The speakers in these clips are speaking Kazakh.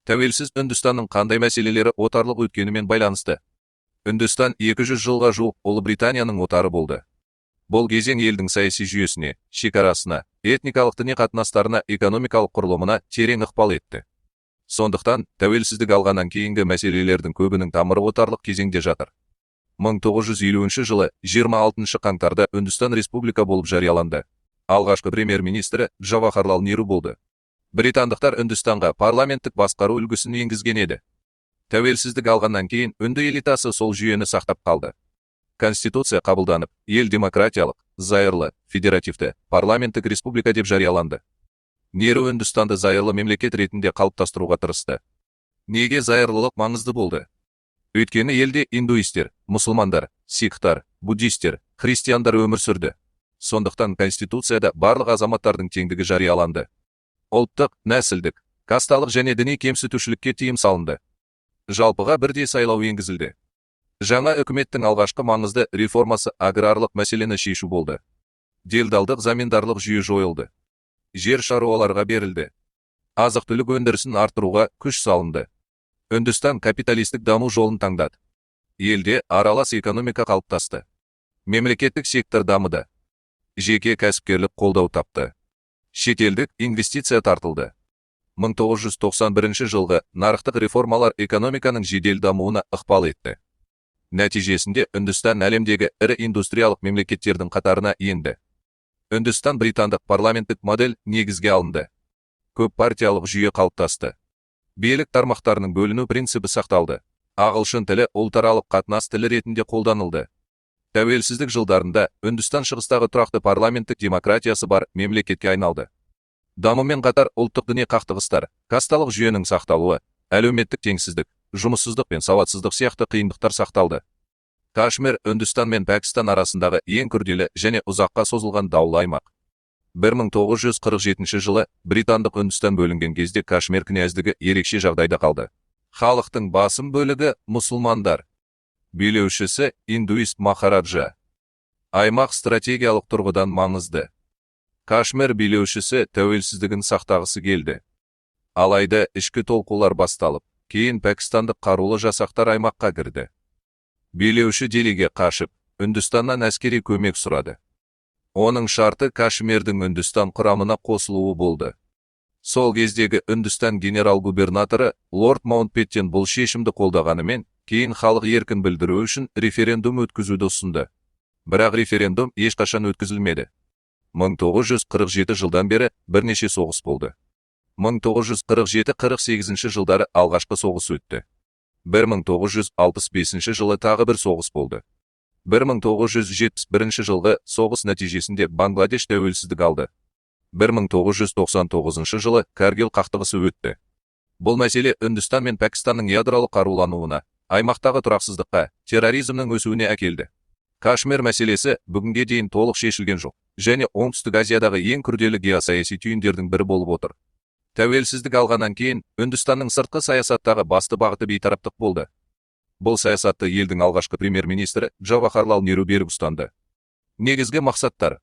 Тәуелсіз Үндістанның қандай мәселелері отарлық өткенімен байланысты. Үндістан 200 жылға жуық Ұлыбританияның отары болды. Бұл кезең елдің саяси жүйесіне, шекарасына, этникалық діни қатынастарына, экономикалық құрылымына терең ықпал етті. Сондықтан, тәуелсіздік алғаннан кейінгі мәселелердің көбінің тамыры отарлық кезеңде жатыр. 1950 жылы 26 қаңтарда Үндістан республика болып жарияланды. Алғашқы премьер-министрі Джавахарлал Неру болды. Британдықтар Үндістанға парламенттік басқару үлгісін енгізген еді. Тәуелсіздік алғаннан кейін үнді элитасы сол жүйені сақтап қалды. Конституция қабылданып, ел демократиялық, зайырлы, федеративті, парламенттік республика деп жарияланды. Неру Үндістанды зайырлы мемлекет ретінде қалыптастыруға тырысты. Неге зайырлылық маңызды болды? Өйткені елде индуистер, мұсылмандар, сикхтар, буддистер, христиандар өмір сүрді. Сондықтан Конституцияда барлық азаматтардың теңдігі жарияланды. Ұлттық, нәсілдік, касталық және діни кемсітушілікке тыйым салынды. Жалпыға бірдей сайлау енгізілді. Жаңа үкіметтің алғашқы маңызды реформасы аграрлық мәселені шешу болды. Делдалдық замендарлық жүйе жойылды. Жер шаруаларға берілді. Азық-түлік өндірісін арттыруға күш салынды. Үндістан капиталистік даму жолын таңдады. Елде аралас экономика қалыптасты. Мемлекеттік сектор дамыды. Жеке кәсіпкерлік қолдау тапты. Шетелдік инвестиция тартылды. 1991 жылғы нарықтық реформалар экономиканың жедел дамуына ықпал етті. Нәтижесінде Үндістан әлемдегі ірі индустриялық мемлекеттердің қатарына енді. Үндістан британдық парламенттік модель негізге алынды. Көп партиялық жүйе қалыптасты. Билік тармақтарының бөліну принципі сақталды. Ағылшын тілі ұлтаралық қатынас тілі ретінде қолданылды. Тәуелсіздік жылдарында Үндістан шығыстағы тұрақты парламенттік демократиясы бар мемлекетке айналды. Дамумен қатар ұлттық діни қақтығыстар, касталық жүйенің сақталуы, әлеуметтік теңсіздік, жұмыссыздық пен сауатсыздық сияқты қиындықтар сақталды. Кашмир Үндістан мен Пәкістан арасындағы ең күрделі және ұзаққа созылған даулы аймақ. 1947 жылы британдық Үндістан бөлінген кезде Кашмир князьдігі ерекше жағдайда қалды. Халықтың басым бөлігі мұсылмандар. Билеушісі индуист Махараджа. Аймақ стратегиялық тұрғыдан маңызды. Кашмир билеушісі тәуелсіздігін сақтағысы келді. Алайда ішкі толқулар басталып, кейін пәкістандық қарулы жасақтар аймаққа кірді. Билеуші делеге қашып, Үндістаннан әскери көмек сұрады. Оның шарты Кашмирдің Үндістан құрамына қосылуы болды. Сол кездегі Үндістан генерал-губернаторы Лорд Маунтбеттен бұл шешімді қолдағанымен, кейін халық еркін білдіру үшін референдум өткізуді ұсынды. Бірақ референдум ешқашан өткізілмеді. 1947 жылдан бері бірнеше соғыс болды. 1947-48 жылдары алғашқы соғыс өтті. 1965 жылы тағы бір соғыс болды. 1971 жылғы соғыс нәтижесінде Бангладеш тәуелсіздік алды. 1999 жылы Каргил қақтығысы өтті. Бұл мәселе Үндістан мен Пәкістанның ядролық қарулануына, аймақтағы тұрақсыздыққа, терроризмнің өсуіне әкелді. Кашмир мәселесі бүгінге дейін толық шешілген жоқ, және Оңтүстік Азиядағы ең күрделі геосаяси түйіндердің бірі болып отыр. Тәуелсіздік алғаннан кейін Үндістанның сыртқы саясаттағы басты бағыты бейтараптық болды. Бұл саясатты елдің алғашқы премьер-министрі Джавахарлал Неру берік ұстанды. Негізгі мақсаттар: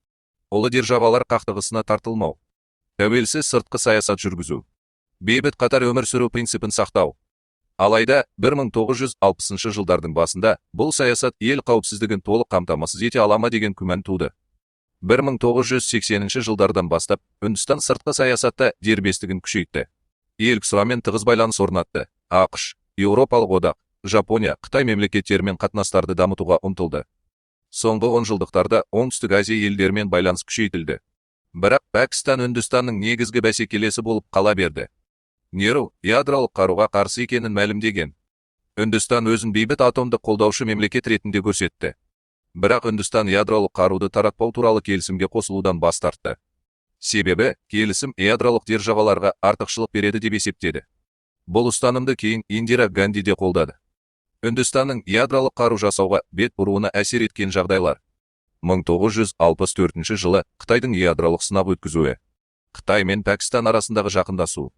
ұлы державалар қақтығысына тартылмау, тәуелсіз сыртқы саясат жүргізу, бейбіт қатар өмір сүру принципін сақтау. Алайда 1960 жылдардың басында бұл саясат ел қауіпсіздігін толық қамтамасыз ете ала ма деген күмән туды. 1980 жылдардан бастап Үндістан сыртқы саясатта дербестігін күшейтті. Ел ксуамен тығыз байланыс орнатты. ақш, Еуропалық одақ, Жапония, Қытай мемлекеттерімен қатынастарды дамытуға ұмтылды. Соңғы 10 жылдықтарда Оңтүстік Азия елдерімен байланыс күшейтілді. Бірақ Пәкістан Үндістанның негізгі бәсекелесі болып қала берді. Неру ядролық қаруға қарсы екенін мәлімдеген. Үндістан өзін бейбіт атомды қолдаушы мемлекет ретінде көрсетті. Бірақ Үндістан ядролық қаруды таратпау туралы келісімге қосылудан бас тартты. Себебі, келісім ядролық державаларға артықшылық береді деп есептеді. Бұл ұстанымды кейін Индира Ганди де қолдады. Үндістанның ядролық қару жасауға бет бұруына әсер еткен жағдайлар: 1964 жылы Қытайдың ядролық сынақ өткізуі, Қытай мен Пәкістан арасындағы жақындасу,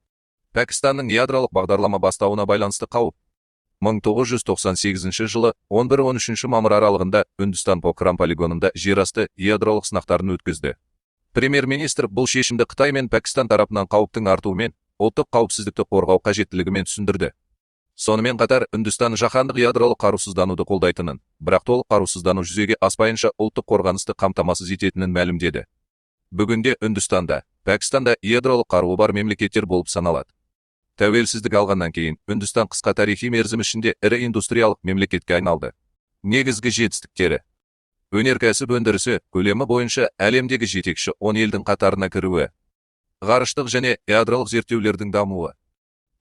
Пәкістанның ядролық бағдарлама бастауына байланысты қауіп. 1998 жылы 11-13 мамыр аралығында Үндістан Покрам полигонында жерасты ядролық сынақтарын өткізді. Премьер-министр бұл шешімді Қытай мен Пәкістан тарапынан қауіптің артуымен, ұлттық қауіпсіздікті қорғау қажеттілігімен түсіндірді. Сонымен қатар Үндістан жаһандық ядролық қарусыздануды қолдайтынын, бірақ толық қарусыздану жүзеге аспайынша ұлттық қорғанысты қамтамасыз ететінін мәлімдеді. Бүгінде Үндістанда, Пәкістанда ядролық қаруы бар мемлекеттер болып саналады. Тәуелсіздік алғаннан кейін Үндістан қысқа тарихи мерзім ішінде ірі индустриялық мемлекетке айналды. Негізгі жетістіктері: өнеркәсіп өндірісі көлемі бойынша әлемдегі жетекші 10 елдің қатарына кіруі, ғарыштық және ядролық зерттеулердің дамуы,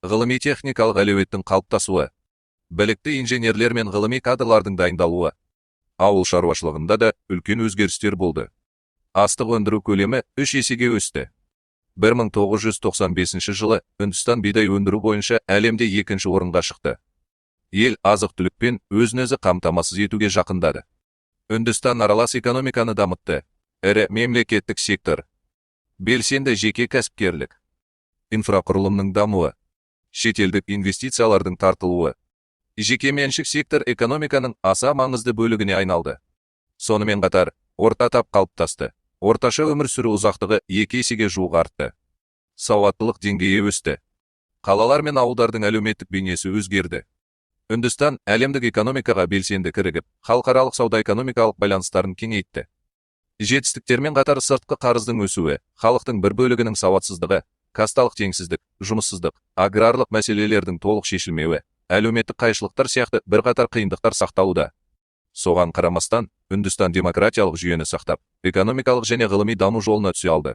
ғылыми-техникалық әлеуеттің қалыптасуы, білікті инженерлер мен ғылыми кадрлардың дайындалуы. Ауыл шаруашылығында да үлкен өзгерістер болды. Астық өндіру көлемі 3 есеге өсті. 1995 жылы Үндістан бидай өндіру бойынша әлемде 2-ші орынға шықты. Ел азық-түлікпен өзін-өзі қамтамасыз етуге жақындады. Үндістан аралас экономиканы дамытты. Ірі мемлекеттік сектор, белсенді жеке кәсіпкерлік, инфрақұрылымның дамуы, шетелдік инвестициялардың тартылуы, жеке меншік сектор экономиканың аса маңызды бөлігіне айналды. Сонымен қатар, орта тап қалыптасты. Орташа өмір сүру ұзақтығы 2 есеге жуық артты. Сауаттылық деңгейі өсті. Қалалар мен ауылдардың әлеуметтік бейнесі өзгерді. Үндістан әлемдік экономикаға белсенді кірігіп, халықаралық сауда-экономикалық байланыстарын кеңейтті. Жетістіктермен қатар сыртқы қарыздың өсуі, халықтың бір бөлігінің сауатсыздығы, касталық теңсіздік, жұмыссыздық, аграрлық мәселелердің толық шешілмеуі, әлеуметтік қайшылықтар сияқты бірқатар қиындықтар сақталуда. Соған қарамастан, Үндістан демократиялық жүйені сақтап, экономикалық және ғылыми даму жолына түсе алды.